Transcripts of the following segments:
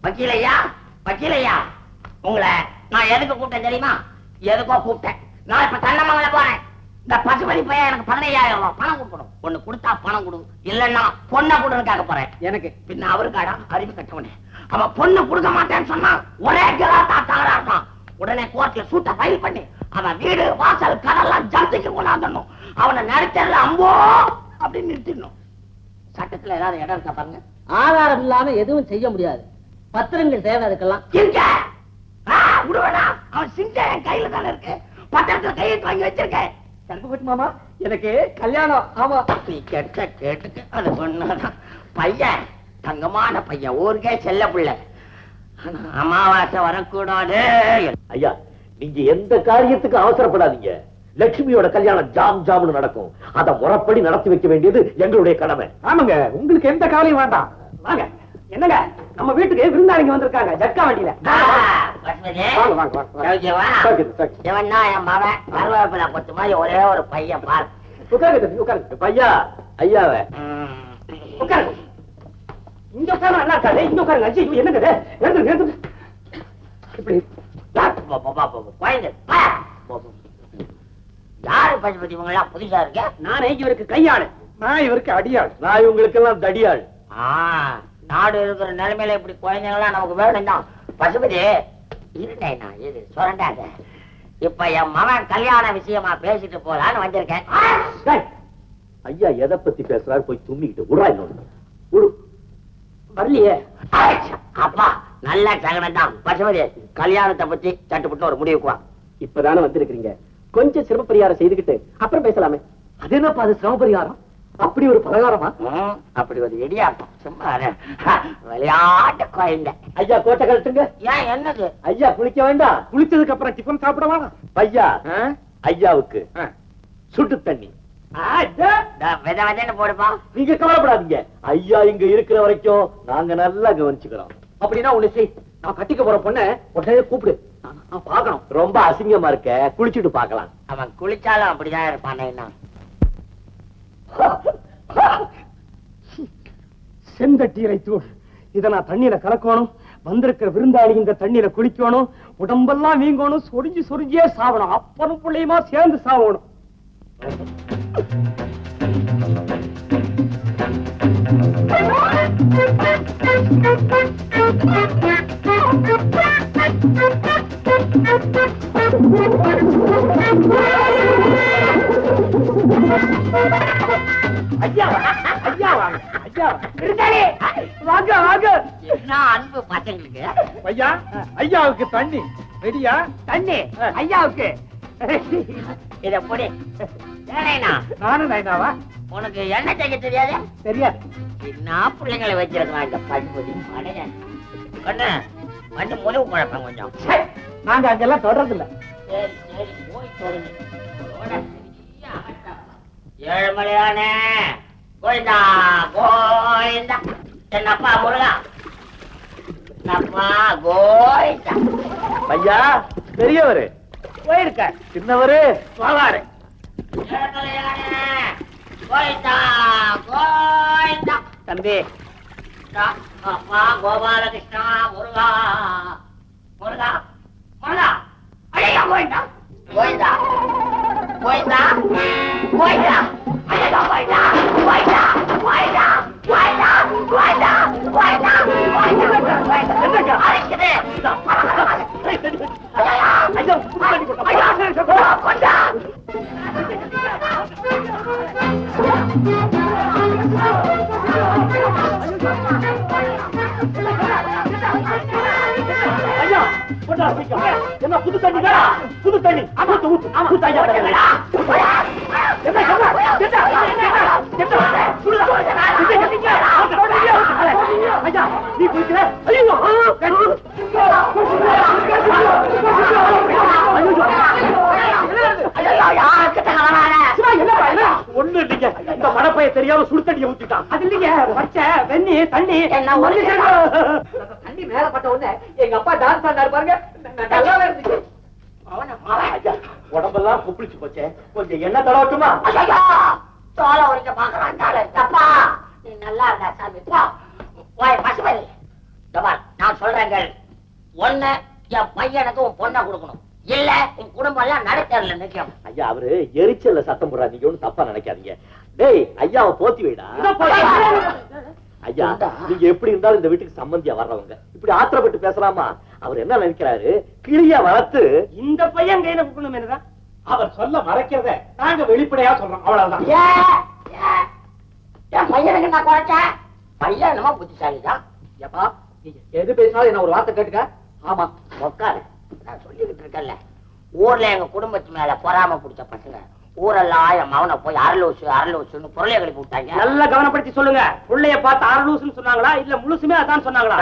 வக்கீலையா வக்கீலையா, உங்களை நான் எதுக்கு கூப்பிட்டேன் தெரியுமா? எதுக்கோ கூப்பிட்டேன். நான் இப்ப தன்னமங்கல போறேன். இந்த பசுபதி பையன் எனக்கு 15,000 பணம் கொடுக்கணும். ஒண்ணு கொடுத்தா பணம் கொடு, இல்லன்னா பொண்ணை கொடுன்னு கேட்க போறேன். எனக்கு பின்ன அவருக்காடா அறிவு கட்டவனே. அவன் பொண்ணு கொடுக்க மாட்டேன்னு சொன்னா ஒரே தகரா இருக்கான். உடனே கோர்ட்ல சூட்டை ஃபைல் பண்ணி அவன் வீடு வாசல் கடலாம் ஜப்திக்கு கொண்டாந்துடணும். அவனை நினைச்சல அம்போ அப்படின்னு நிறுத்திடணும். சட்டத்துல ஏதாவது இடம் இருக்கா பாருங்க. ஆதாரம் இல்லாம எதுவும் செய்ய முடியாது. பத்திரங்கள் தேவை. அதுக்கெல்லாம் விடுவேடா. அவன் சிங்க என் கையில தானே இருக்கு. பத்திரத்துல கையெழுத்து வாங்கி வச்சிருக்கேன். சண்முகட்டு மாமா, எனக்கு கல்யாணம். ஆமா, நீ கேட்ட கேட்டுக்கு அது ஒண்ணுதான். பையன் தங்கமான பையன், ஊருக்கே செல்ல பிள்ளை. அமாவாசை வரக்கூடாது. ஐயா, நீங்க எந்த காரியத்துக்கு அவசரப்படாதீங்க. லட்சுமியோட கல்யாணம் ஜாம் ஜாம்னு நடக்கும். அதை முறைப்படி நடத்தி வைக்க வேண்டியது எங்களுடைய கடமை. ஆமாங்க, உங்களுக்கு எந்த கவலையும் வேண்டாம். வாங்க. என்னங்க, நம்ம வீட்டுக்கு விருந்தாளிங்க வந்திருக்காங்க. ஜட்கா வண்டியில. கருவேப்பிலை கொத்து மாதிரி ஒரே ஒரு பையன் பாரு. உட்காருங்க. பையா, ஐயாவ உட்காருங்க. இங்க உட்காரு. நல்லா இருக்காது. இங்க உட்காருங்க. அஜி, என்னங்க இப்படி யாரு பசுபதி இவங்கெல்லாம் புதுசா இருக்க? நானே இவருக்கு கையாளு, நான் இவருக்கு அடியாள், நான் இவங்களுக்கு எல்லாம் தடியாள். நாடு இருக்கிற நிலைமையில இப்படி குழந்தைங்களாம் நமக்கு வேணும் தான். பசுபதி இருந்தேனா இது சுரண்டாத. இப்ப என் மகன் கல்யாண விஷயமா பேசிட்டு போலான்னு வந்திருக்கேன். ஐயா எதை பத்தி பேசுறாரு? போய் தும்மிக்கிட்டு விடுறா. இன்னொன்னு வரலையே. அப்பா நல்ல சகனம் தான். பசுபதி கல்யாணத்தை பத்தி சட்டுப்பட்டு ஒரு முடிவுக்குவா. இப்பதானே வந்திருக்கீங்க, கொஞ்சம் சிரம பரிகாரம் செய்துக்கிட்டு அப்புறம் பேசலாமே. அது என்னப்பா அது சிரம பரிகாரம்? அப்படி ஒரு பலகாரமா? அப்படி ஒரு இடியாட்டம். சும்மா விளையாட்டு குழந்தை. ஐயா கோட்டை கழட்டுங்க. ஏன் என்னது? ஐயா குளிக்க வேண்டாம். குளிச்சதுக்கு அப்புறம் டிஃபன் சாப்பிட வேணாம். ஐயா, ஐயாவுக்கு சுட்டு தண்ணி வித விதன்னு போடுப்பா. நீங்க கவலைப்படாதீங்க. ஐயா இங்க இருக்கிற வரைக்கும் நாங்க நல்லா கவனிச்சுக்கிறோம். அப்படின்னா ஒண்ணு செய், நான் கட்டிக்க போற பொண்ண உடனே கூப்பிடு, நான் பாக்கணும். ரொம்ப அசிங்கமா இருக்க, குளிச்சுட்டு பாக்கலாம். அவன் குளிச்சாலும் அப்படிதான் இருப்பானே. செந்தட்டீரை தூள், இதை நான் தண்ணீரை கலக்கணும். வந்திருக்கிற விருந்தாளி இந்த தண்ணீரை குளிக்கணும். உடம்பெல்லாம் வீங்கணும், சொரிஞ்சு சொரிஞ்சே சாவணும். அப்பனும் பிள்ளையுமா சேர்ந்து சாவணும். ஐயா ஐயா ஐயா வாங்க வாங்க. என்ன அன்பு பசங்களுக்கு. ஐயா, ஐயாவுக்கு தண்ணி ரெடியா? தண்ணி ஐயாவுக்கு. இத போடி. நானும் நைனாவா? உனக்கு என்ன செய்ய தெரியாது? தெரியாது. என்ன பிள்ளைங்களை வச்சிருக்கலாம் இந்த பசுபதி. கண்ணு வந்து முழுவு குழப்பம் கொஞ்சம். நாங்க அங்கெல்லாம் தொடர்றது இல்ல. சரி சரி போய் தொடங்க. ஏழுமலையானே கோயிந்தா கோயிந்தா. என்னப்பா முருகா, என்னப்பா கோயிந்தா. ஐயா பெரியவரு போயிருக்க, சின்னவரு வாழாரு. ஏழுமலையானே கோயிந்தா கோயிந்தா. தம்பி அப்பா கோபாலகிருஷ்ணா முருகா முருகா முருகா. ஐயா கோயிந்தா கோயிந்தா கோயிந்தா கோயிந்தா. ஐயா கோயிந்தா கோயிந்தா கோயிந்தா கோயிந்தா கோயிந்தா கோயிந்தா கோயிந்தா. அழைக்குது. கொண்டா. ஐயா என்ன புது தண்ணி? புது தண்ணி ஐயா நீ குடிக்கிற? ஒண்ணு இல்லைங்க, இந்த மடப்பைய தெரியாம சுடு தண்ணியை ஊத்திட்டான். அது இல்லைங்க, வச்ச வெண்ணி தண்ணி என்ன தண்ணி மேல பட்ட உடனே எங்க அப்பா டான்ஸ் ஆடினாரு பாருங்க, நல்லாவே இருந்துச்சு. உடம்பெல்லாம் குப்பிளிச்சு போச்சே, கொஞ்சம் எண்ணெய் தடவட்டுமா? தோலை உரிக்க பாக்குறான். தப்பா நீ நல்லா இருந்தா சாமி. பசுபதி நான் நான் சொல்றேங்க, ஒண்ணு என் பையனுக்கு உன் பொண்ணை கொடுக்கணும், இல்ல உன் குடும்பம் எல்லாம் நடத்தல நிக்கும். ஐயா அவரு எரிச்சல்ல சத்தம் போடுறாரு, நீங்க ஒண்ணும் தப்பா நினைக்காதீங்க. டேய் ஐயாவை போத்தி வைடா. ஐயா நீங்க எப்படி இருந்தாலும் இந்த வீட்டுக்கு சம்பந்தியா வர்றவங்க, இப்படி ஆத்திரப்பட்டு பேசலாமா? அவர் என்ன நினைக்கிறாரு, கிளியா வளர்த்து இந்த பையன் கையில கொடுக்கணும் என்னதான் அவர் சொல்ல மறைக்கிறத நாங்க வெளிப்படையா சொல்றோம், அவ்வளவுதான். என் பையனுக்கு நான் குறைச்சேன், பையன் என்னமோ புத்திசாலிதான். ஏப்பா நீங்க எது பேசினாலும் என்ன ஒரு வார்த்தை கேட்டுக்க. ஆமா உட்காரு, நான் சொல்லிக்கிட்டு இருக்கேன்ல, ஊர்ல எங்க குடும்பத்து மேல பொறாம பிடிச்ச பசங்க ஊரெல்லாம் என் மகனை போய் அரலூசுன்னு பொருளைய கழிப்பு விட்டாங்க. நல்லா கவனப்படுத்தி சொல்லுங்க, புள்ளைய பார்த்து அரலூசுன்னு சொன்னாங்களா இல்ல முழுசுமே அதான் சொன்னாங்களா?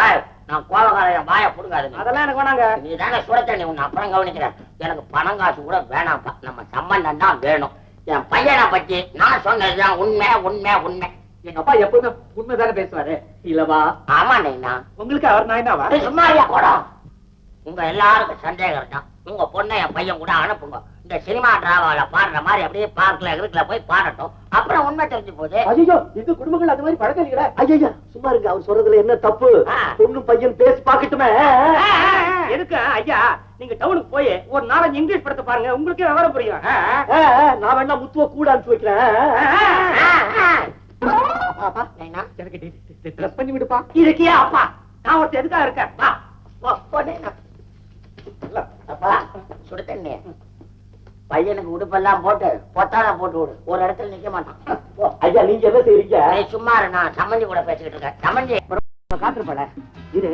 நான் கோபக்கார என் வாயை புடுங்காது, அதெல்லாம் எனக்கு வேணாங்க. நீ தானே சுட தண்ணி உன்னை அப்புறம் கவனிக்கிறேன். எனக்கு பணம் காசு கூட வேணாம்ப்பா, நம்ம சம்பந்தம் தான் வேணும். என் பையனை பத்தி நான் சொன்னதுதான் உண்மை உண்மை உண்மை. எங்க அப்பா எப்பவுமே உண்மைதானே பேசுவாரு இல்லவா? ஆமா நைனா, உங்களுக்கு அவர் நாயினாவா? சும்மாரியா கூட உங்க எல்லாருக்கும் சந்தேகம் தான். உங்க பொண்ணை என் பையன் கூட அனுப்புங்க, இந்த சினிமா டிராமாவில பாடுற மாதிரி அப்படியே பார்க்கல இருக்குல போய் பாடட்டும், அப்புறம் உண்மை தெரிஞ்சு போகுது. ஐயோ இந்த குடும்பங்கள் அது மாதிரி பழக்கம் இல்லையா? ஐயா சும்மா இருக்கு, அவர் சொல்றதுல என்ன தப்பு? பொண்ணு பையன் பேசி பாக்கட்டுமே. எதுக்கு ஐயா நீங்க டவுனுக்கு போய் ஒரு 4-5 இங்கிலீஷ் படத்தை பாருங்க, உங்களுக்கே விவரம் புரியும். நான் வேணா முத்துவ கூட அனுப்பிச்சு வைக்கிறேன். எனக்கு ட்ரெஸ் பண்ணி விடுப்பா. இருக்கியா அப்பா, நான் ஒருத்தர் எதுக்காக இருக்கேன். அப்பா சுடு தண்ணி, பையனுக்கு உடுப்பெல்லாம் போட்டு பொத்தான போட்டு விடு, ஒரு இடத்துல நிக்க மாட்டான். ஐயா நீங்க என்ன செய்றீங்க? சும்மா நான் சம்மந்தி கூட பேசிக்கிட்டு இருக்கேன். சம்மந்தி காத்துருப்பாள இரு,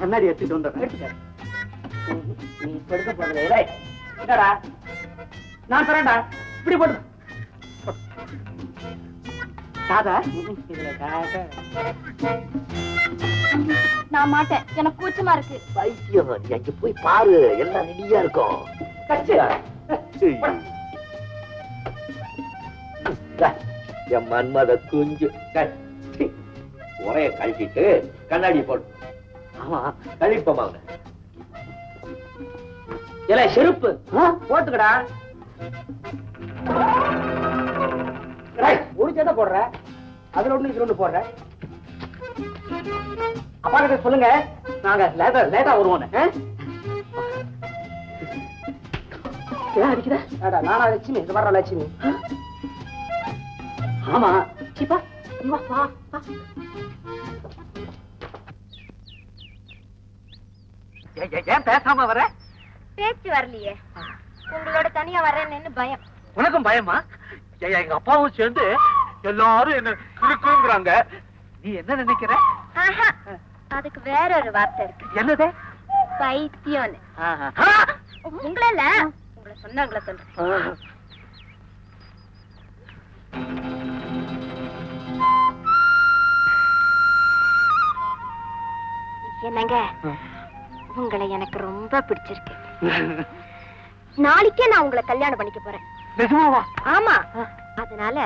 கண்ணாடி எடுத்துட்டு வந்துடுறேன். நீ இப்ப எடுக்க போறது என்னடா நான் தரேன்டா, இப்படி போட்டு சாதா இதுல காக்க. நான் மாட்டேன், எனக்கு கூச்சமா இருக்கு. பைத்தியம், நீ அங்க போய் பாரு, எல்லாம் ரெடியா இருக்கும். என் மன்மத குஞ்சு உரைய கழட்டிட்டு கண்ணாடி போடு. ஆமா கழிப்போமா இல்ல செருப்பு போட்டுக்கடா. ஒரு ஜெட போடுற, அதுல ஒண்ணு இதுல ஒண்ணு போடுற. அப்பா கிட்ட சொல்லுங்க, நாங்க லேட்டா வருவோம். அடிக்கிற நானா லட்சுமி, இது வர்ற லட்சுமி. ஆமா சிப்பா ஏன் பேசாம வர? பேச்சு வரலையே, உங்களோட தனியா வரேன்னு பயம். உனக்கும் பயமா? எங்க அப்பாவும் சேர்ந்து எல்லாரும் என்ன இருக்குங்கிறாங்க. நீ என்ன நினைக்கிற? அதுக்கு வேற ஒரு வார்த்தை இருக்கு. என்னது? பைத்தியம். உங்கள இல்ல, உங்களை சொன்னாங்கள சொல்றேன். என்னங்க, உங்களை எனக்கு ரொம்ப பிடிச்சிருக்கு. நாளைக்கே நான் உங்களை கல்யாணம் பண்ணிக்க போறேன். நிஜமாவா? ஆமா, அதனால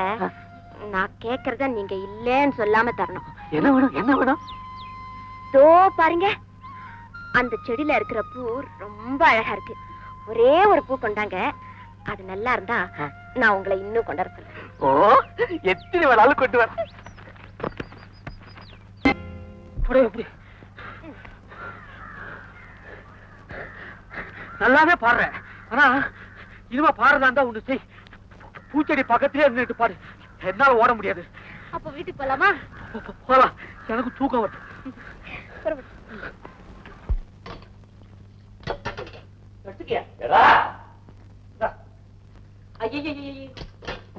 நான் கேக்குறத நீங்க இல்லன்னு சொல்லாம தரணும். என்ன வேணும்? என்ன வேணும்? தோ பாருங்க, அந்த செடியில இருக்கிற பூ ரொம்ப அழகா இருக்கு. ஒரே ஒரு பூ கொண்டாங்க, அது நல்லா இருந்தா நான் உங்களை இன்னும் கொண்டாட சொல்றேன். ஓ, எத்தனை வேணாலும் கொண்டு வர. நல்லாவே பாடுறேன், ஆனா இனிமே பாடுறதா இருந்தா ஒண்ணு செய், பூச்செடி பக்கத்திலே இருந்துட்டு பாரு, என்னால ஓட முடியாது. அப்ப வீட்டுக்கு போலாமா? போலாம், எனக்கு தூக்கம் வருது.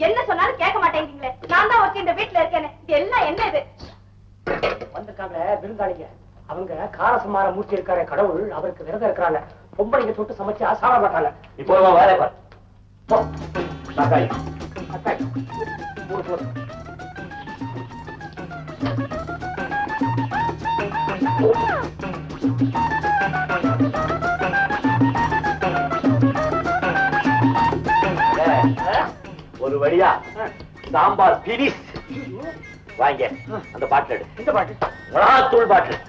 என்ன சொன்னாலும் கேட்க மாட்டேங்கிறீங்களே, நான் தான் வச்சு இந்த வீட்டுல இருக்கேன். இது எல்லாம் என்ன? இது வந்திருக்காங்க விருந்தாளிங்க, அவங்க காரசமார மூர்த்தி இருக்காரு கடவுள், அவருக்கு விரதம் இருக்கிறாங்க. பொம்பளைங்க தொட்டு சமைச்சு சாப்பிட மாட்டாங்க. இப்போ வேலை பாரு. ஒரு வழியா சாம்பார் பினிஷ். வாங்க அந்த பாட்டில் எடு. இந்த பாட்டு மிளகாத்தூள் பாட்டில்.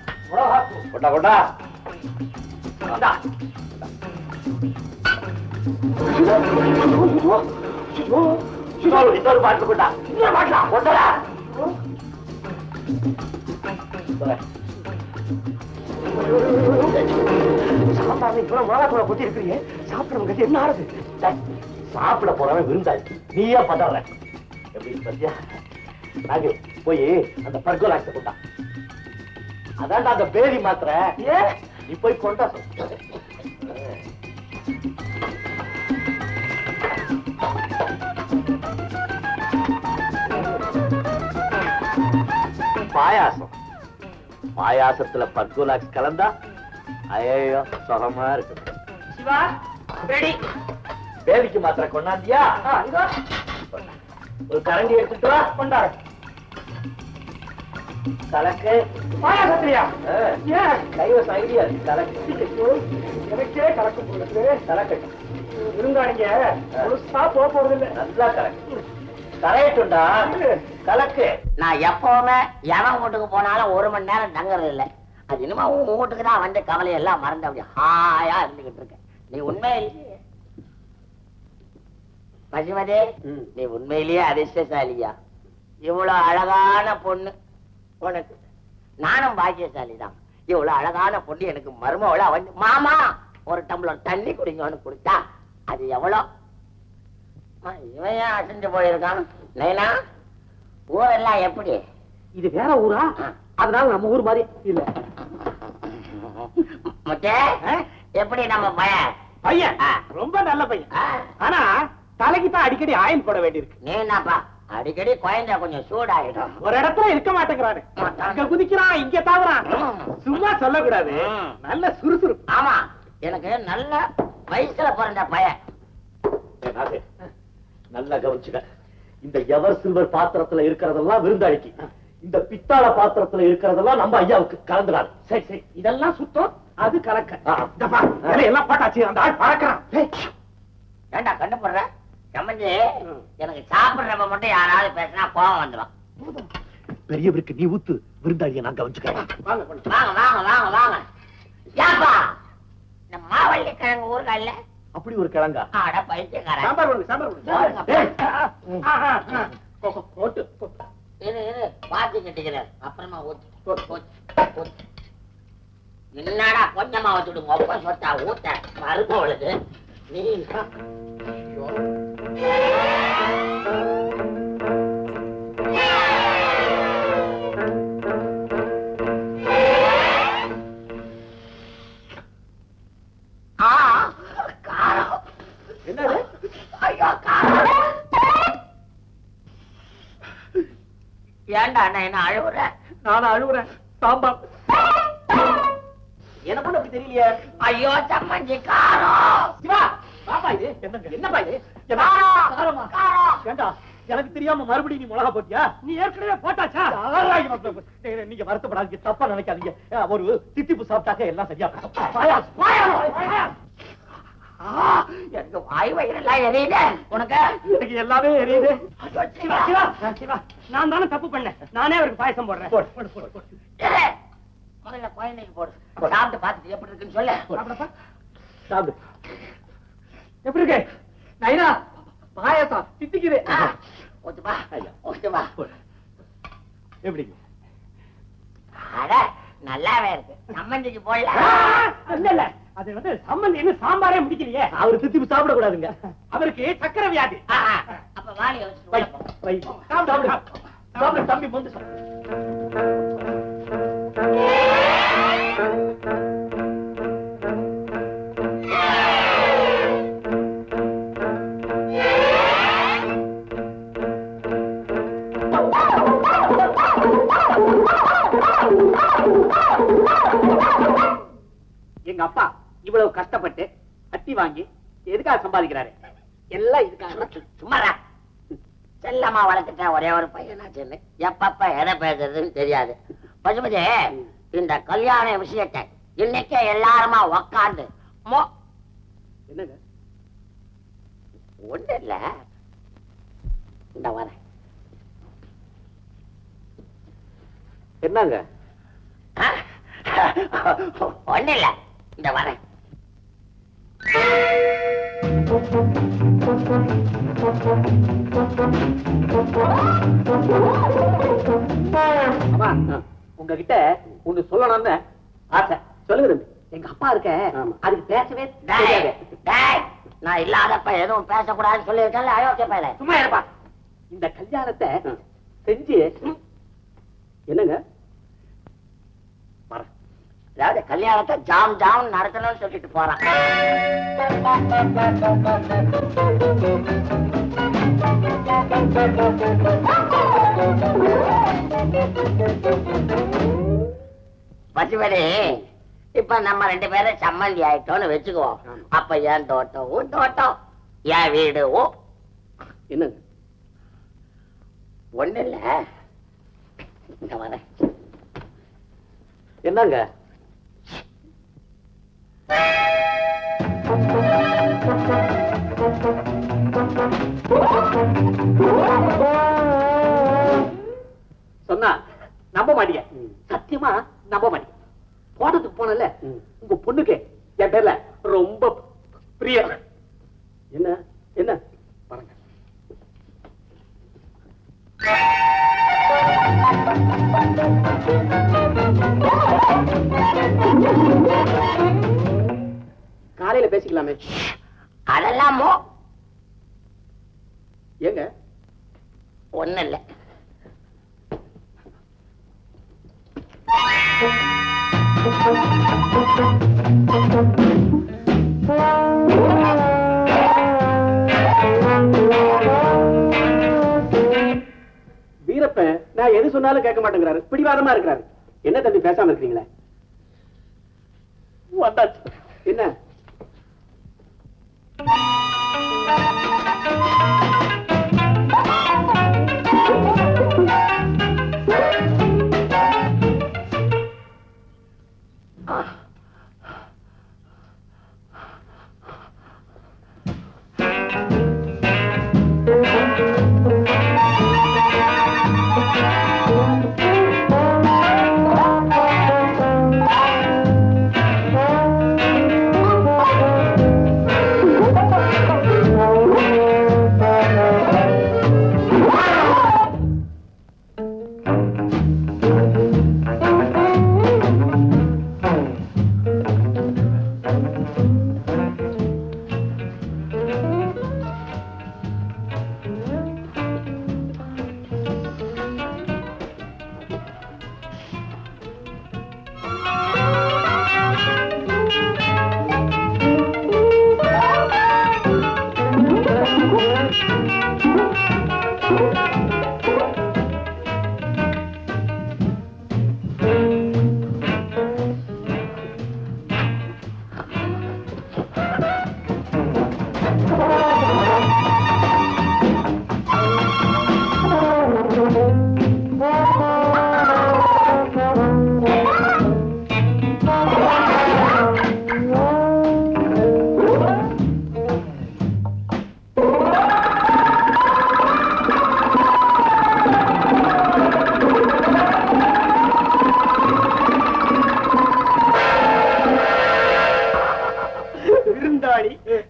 கொண்டா கொண்டா. இன்னொரு பாட்டில் கொண்டா. இன்னொரு பாட்டிலா கொண்டா. சாப்பாடு இவ்வளவு மிளகாத்தூளை கொட்டி இருக்கிறீங்க, சாப்பிடுறவங்க என்ன ஆறுது? சாப்பிட போறவன் விருந்தாளி, நீயே பதற எப்படி பத்தியா? நாங்க போய் அந்த பர்கோலாக்ஸ கொண்டா. அதான்டா அந்த பேதி மாத்திரை, நீ போய் கொண்டா. பாயாசம், பாயாசத்துல பர்கோலாக்ஸ் கலந்தா ஐயோ சுகமா இருக்கு. சிவா ரெடி. பேதிக்கு மாத்திரை கொண்டாந்தியா? ஒரு கரண்டி எடுத்துட்டு வா. கொண்டாரு. கலக்கு. பாயாசத்திரியா? கைவசம் ஐடியா இருக்கு. கலக்கு. எனக்கே கலக்கும் போது கலக்கட்டும். விருந்தாளிங்க முழுசா போக போறது இல்லை. நல்லா கலக்கு. கரையட்டும்டா. கலக்கு. நான் எப்பவுமே எவன் வீட்டுக்கு போனாலும் 1 மணி நேரம் தங்குறது இல்லை. அது இனிமே உன் வீட்டுக்கு தான் வந்து கவலையெல்லாம் மறந்து அப்படி ஹாயா இருந்துகிட்டு இருக்க. நீ உண்மையிலேயே பசுமதி, நீ உண்மையிலேயே அதிர்ஷ்டசாலியா. இவ்வளவு அழகான பொண்ணு உனக்கு. நானும் பாக்கியசாலி தான். இவ்வளவு அழகான பொண்ணு எனக்கு மருமவளா வந்து மாமா ஒரு டம்ளர் தண்ணி குடிங்கன்னு கொடுத்தா அது எவ்வளோ. இவன் ஏன் அசைஞ்சு போயிருக்கான்? நைனா, ஊரெல்லாம் எப்படி? இது வேற ஊரா? அதனால நம்ம ஊர் மாதிரி இல்ல. முட்டே, எப்படி நம்ம பையன்? பையன் ரொம்ப நல்ல பையன். ஆனா தலைக்கு தான் அடிக்கடி ஆயில் போட வேண்டியிருக்கு. நீ என்னப்பா அடிக்கடி குழந்தை கொஞ்சம் சூடாயிடும். ஒரு இடத்துல இருக்க மாட்டேங்கிறாரு. அங்க குதிக்கிறான், இங்க தாவறான். சும்மா சொல்லக்கூடாது, நல்ல சுறுசுறுப்பு. ஆமா, எனக்கு நல்ல வயசுல பிறந்த பையன். நல்லா கவனிச்சுக்க. இந்த எவர் சில்வர் பாத்திரத்துல இருக்கிறதெல்லாம் விருந்தாளிக்கு, இந்த பித்தாள பாத்திரத்துல இருக்கிறதெல்லாம் நம்ம ஐயாவுக்கு கலந்துடாது. சரி சரி, இதெல்லாம் சுத்தம், அது கலக்க. எல்லாம் போட்டாச்சு, அந்த ஆள் பறக்கிறான். ஏண்டா கண்டுபடுற? சம்பந்தி, எனக்கு சாப்பிடுறப்ப மட்டும் யாராவது பேசினா கோவம் வந்துடும். பெரியவருக்கு நீ ஊத்து, விருந்தாளியை நான் கவனிச்சுக்கிறேன். வாங்க வாங்க வாங்க வாங்க. ஏப்பா, இந்த மாவள்ளி கிழங்கு ஊர்ல அப்படி ஒரு கிழங்கா? அட பைத்தியக்காரன். சாம்பார் ஒண்ணு, சாம்பார் ஒண்ணு. இரு பாத்தி கட்டிக்கிறார், அப்புறமா ஊத்து. என்னடா கொஞ்சமா ஊத்துடு, மொப்ப சொத்தா ஊத்த மறுபவளுக்கு நீ. என்னது? ஐயோ காரம். ஏண்டா என்ன அழுகுற? நானும் அழுகுறேன். சாம்பார் என்ன பண்ண அப்படி தெரியலையே? ஐயோ சம்மஞ்சி காரம். சிவா, பாப்பா இது என்னப்பா இது? காரமா? காரம். ஏண்டா, எனக்கு தெரியாம மறுபடியும் நீ மிளகா போட்டியா? நீ ஏற்கனவே போட்டாச்சா? நீங்க வருத்தப்படாதீங்க, தப்பா நினைக்காதீங்க. ஒரு தித்திப்பு சாப்பிட்டாக்க எல்லாம் சரியா போகும். எனக்கு வாய் வயிறெல்லாம் எரியுது. உனக்கு? எனக்கு எல்லாமே எரியுது. நான் தானே தப்பு பண்ணேன். நானே அவருக்கு பாயசம் போடுறேன். முதல்ல குழந்தைக்கு போடு. சாப்பிட்டு பார்த்துட்டு எப்படி இருக்குன்னு சொல்லு. சாப்பிடு. எப்படி இருக்கு நைனா? பாயசம் தித்திக்குது. ஒத்துப்பா, ஒத்துப்பா. எப்படி? அட நல்லாவே இருக்கு. சம்மந்திக்கு போடல. இல்ல, அது வந்து சம்பந்தி இன்னும் சாம்பாரே முடிக்கலையே. அவரு தித்திப்பு சாப்பிட கூடாதுங்க. அவருக்கு சக்கரை வியாதி. அப்ப வாலிய வச்சு சாப்பிடு தம்பி, வந்து எங்க அப்பா இவ்வளவு கஷ்டப்பட்டு அத்தி வாங்கி எதுக்காக சம்பாதிக்கிறாரு? எல்லாம் இதுக்காக. சும்மாரா, செல்லமா வளர்த்துட்டேன் ஒரே ஒரு பையனாச்சுன்னு எப்பப்ப எதை பேசுறதுன்னு தெரியாது. பசுமதி, இந்த கல்யாண விஷயத்தை இன்னைக்கே எல்லாருமா உக்காந்து என்னங்க? ஒண்ணு இல்ல, இந்த வர என்னங்க? ஒண்ணு இல்ல, இந்த வர உங்ககிட்ட ஒண்ணு சொல்லணும்னு ஆசை. சொல்லுங்க தம்பி. எங்க அப்பா இருக்க அதுக்கு பேசவே டேய், தெரியாது. டேய், நான் இல்லாதப்ப எதுவும் பேசக்கூடாதுன்னு சொல்லியிருக்கேன்ல அயோக்கிய பையல. சும்மா இருப்பா. இந்த கல்யாணத்தை செஞ்சு என்னங்க வரேன். அதாவது கல்யாணத்தை ஜாம் ஜாம் நடத்தணும்னு சொல்லிட்டு போறான். பசுபதி, இப்ப நம்ம 2 பேரும் சம்மந்தி ஆயிட்டோம்னு வச்சுக்குவோம். அப்ப என் தோட்டம் உன் தோட்டம், என் வீடு என்னங்க ஒண்ணு இல்ல. இந்த வரேன். என்னங்க சொன்னா நம்ப மாட்டீங்க. சத்தியமா நம்ப மாட்டீங்க. போட்டதுக்கு போனல உங்க பொண்ணுக்கு என் பேர்ல ரொம்ப பிரியம். என்ன என்ன பாருங்க. காலையில பேசிக்கலாமே. அதெல்லாம் ஏங்க ஒண்ணு இல்ல. வீரப்பன் நான் எது சொன்னாலும் கேட்க மாட்டேங்கிறாரு. பிடிவாதமா இருக்கிறாரு. என்ன தம்பி பேசாம இருக்கீங்களே? வந்தாச்சு. என்ன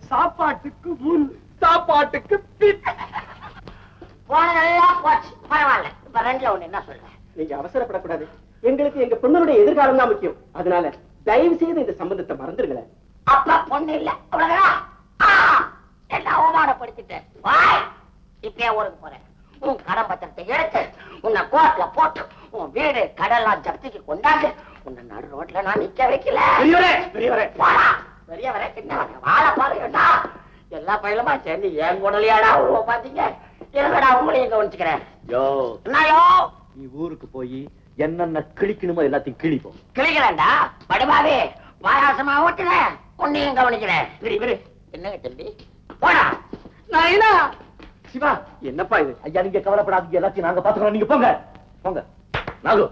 சாப்பாட்டுக்கு முன் சாப்பாட்டுக்கு பின். போனதெல்லாம் போச்சு, பரவாயில்ல. இப்ப 2ல 1 என்ன சொல்ற? நீங்க அவசரப்படக்கூடாது. எங்களுக்கு எங்க பொண்ணுடைய எதிர்காலம் தான் முக்கியம். அதனால தயவு செய்து இந்த சம்பந்தத்தை மறந்துடுங்களேன். அப்பா பொண்ணு இல்ல, அவ்வளவுதான். என்ன அவமானப்படுத்திட்டேன். இப்பயே ஊருக்கு போறேன். உன் கடன் பத்திரத்தை எடுத்து உன்னை கோர்ட்ல போட்டு உன் வீடு கடலாம் ஜப்திக்கு கொண்டாந்து உன்னை நடு ரோட்ல நான் நிக்க வைக்கல. பெரியவரே சின்னவரே வாழ பாருங்கடா. எல்லா பயிலுமா சேர்ந்து ஏன் கூடலையாடா உருவ பாத்தீங்க. இருங்கடா, உங்களையும் கவனிச்சுக்கிறேன். என்னயோ நீ ஊருக்கு போய் என்னென்ன கிழிக்கணுமோ எல்லாத்தையும் கிழிப்போம். கிளிக்கிறேன்டா படுபாவே. பாயாசமா ஓட்டுறேன், உன்னையும் கவனிக்கிறேன். என்னங்க தம்பி போடா. நான் என்ன சிவா, என்னப்பா இது? ஐயா நீங்க கவலைப்படாதீங்க, எல்லாத்தையும் நாங்க பாத்துக்கிறோம். நீங்க போங்க போங்க. நாகு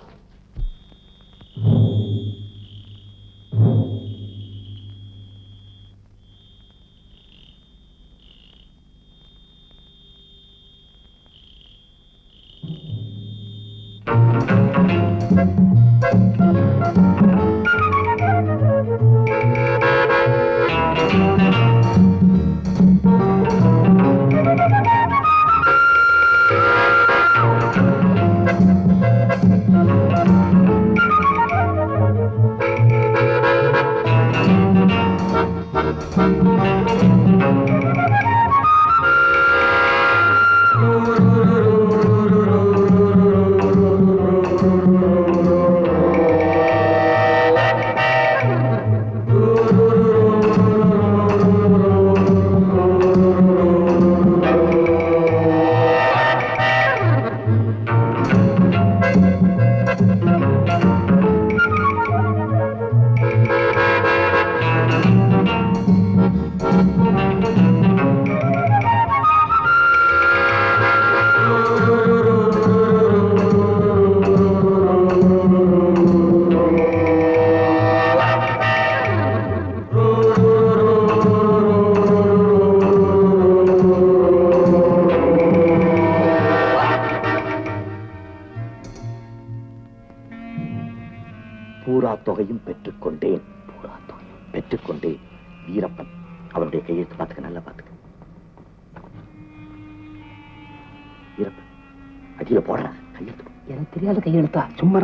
பெற்றுக்கொண்டு வீரப்பன் அவனுடைய கையெழுத்து பார்த்துக்க, நல்லா பார்த்துக்க. வீரப்பன் அடியில போடா கையெழுத்து. எனக்கு தெரியாத கையெழுத்தா? சும்மா